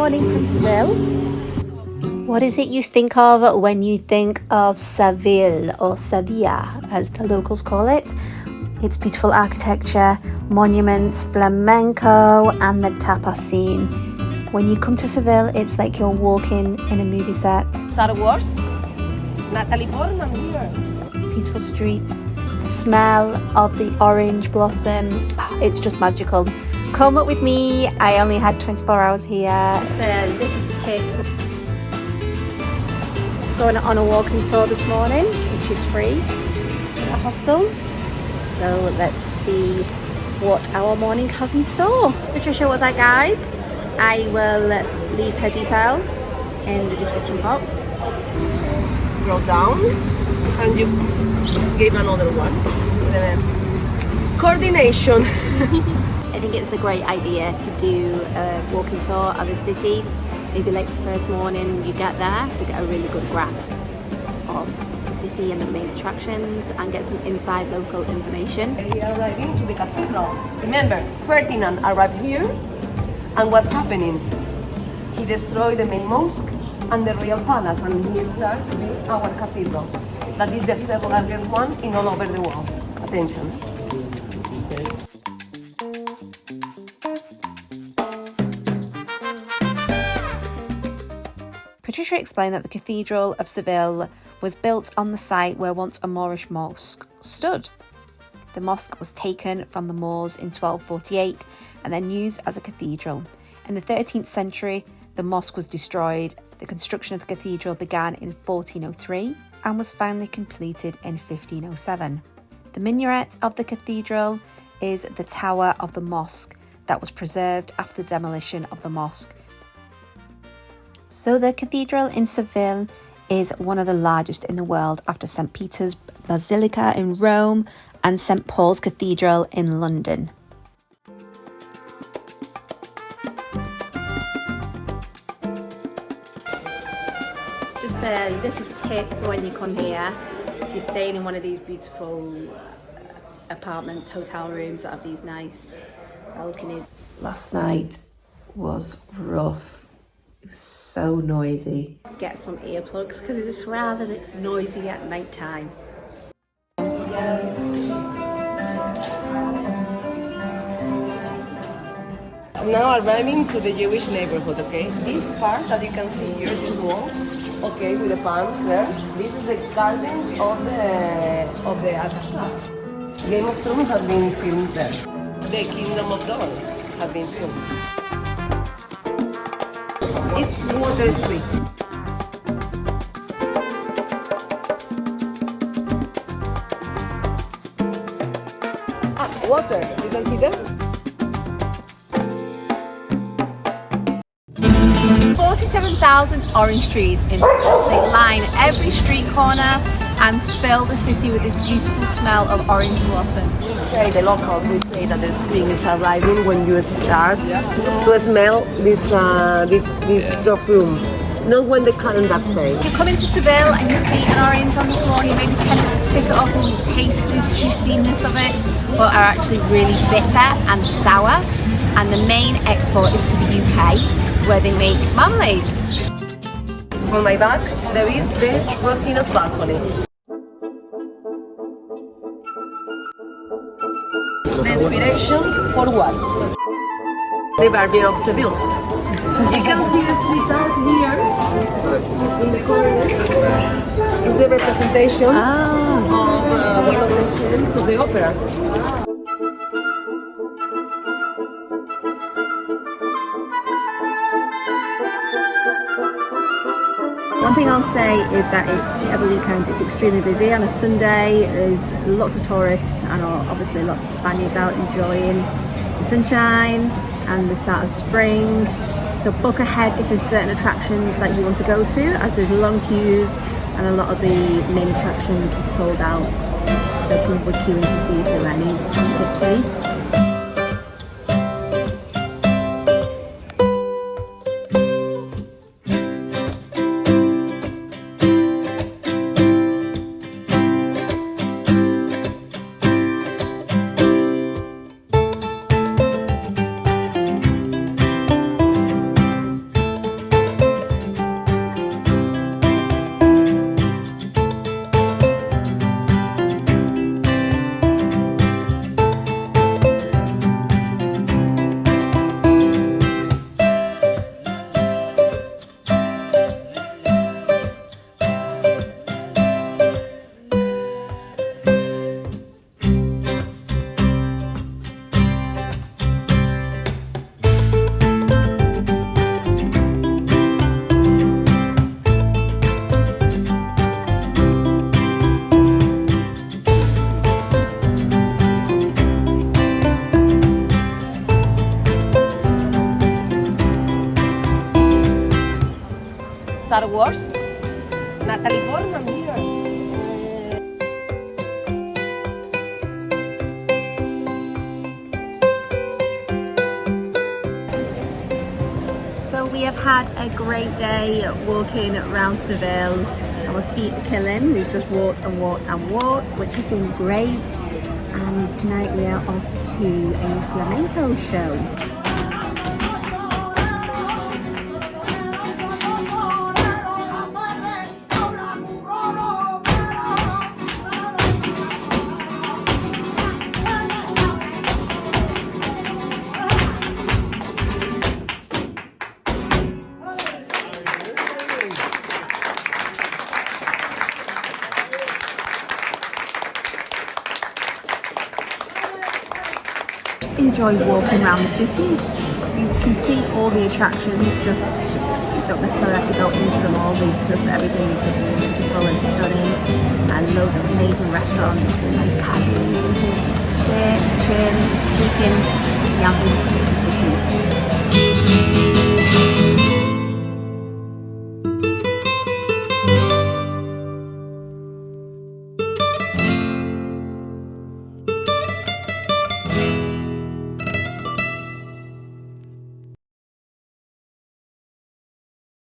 morning from Seville. What is it you think of when you think of Seville, or Sevilla as the locals call it? It's beautiful architecture, monuments, flamenco and the tapas scene. When you come to Seville, it's like you're walking in a movie set. Star Wars, Natalie Portman here. Beautiful streets, the smell of the orange blossom, it's just magical. Come up with me, I only had 24 hours here. Just a little tip. Going on a walking tour this morning, which is free at a hostel. So let's see what our morning has in store. Patricia was our guide. I will leave her details in the description box. Scroll down and you give another one. Coordination. I think it's a great idea to do a walking tour of the city. Maybe like the first morning you get there to get a really good grasp of the city and the main attractions and get some inside local information. We are arriving to the cathedral. Remember, Ferdinand arrived here and what's happening? He destroyed the main mosque and the royal palace and he started to build our cathedral. That is the third largest one in all over the world. Attention. Patricia explained that the Cathedral of Seville was built on the site where once a Moorish mosque stood. The mosque was taken from the Moors in 1248 and then used as a cathedral. In the 13th century, the mosque was destroyed. The construction of the cathedral began in 1403 and was finally completed in 1507. The minaret of the cathedral is the tower of the mosque that was preserved after the demolition of the mosque. So the cathedral in Seville is one of the largest in the world after St. Peter's Basilica in Rome and St. Paul's Cathedral in London. Just a little tip for when you come here. If you're staying in one of these beautiful apartments, hotel rooms that have these nice balconies. Last night was rough. It was so noisy. Get some earplugs because it's rather noisy at night time. Now arriving to the Jewish neighborhood, okay? This part that you can see here, this wall, okay, with the palms there, this is the gardens of the Patrica. Game of Thrones has been filmed there. The Kingdom of God has been filmed. It's Water Street. Water, you can see there? 47,000 orange trees in Seville. They line every street corner and fill the city with this beautiful smell of orange blossom. The locals will say that the spring is arriving when you start to smell this perfume, not when the calendar says. You come into Seville and you see an orange on the floor and you may be tempted to pick it up and you taste the juiciness of it, but are actually really bitter and sour. And the main export is to the UK, where they make marmalade. On my back, there is the Rosina's balcony. The inspiration for what? The Barbier of Seville. You can see the street art here in the corner. It's the representation of one of the scenes of the opera. One thing I'll say is that every weekend it's extremely busy. On a Sunday there's lots of tourists and obviously lots of Spaniards out enjoying the sunshine and the start of spring. So book ahead if there's certain attractions that you want to go to, as there's long queues and a lot of the main attractions are sold out. So people were queuing to see if there were any tickets released. Star Wars. Natalie Portman here. So we have had a great day walking around Seville. Our feet are killing. We've just walked and walked and walked, which has been great. And tonight we are off to a flamenco show. Enjoy walking around the city. You can see all the attractions, just you don't necessarily have to go into them all. Everything is just beautiful and stunning, and loads of amazing restaurants and nice cafes and places to sit, chill, and just take in the ambience of the city.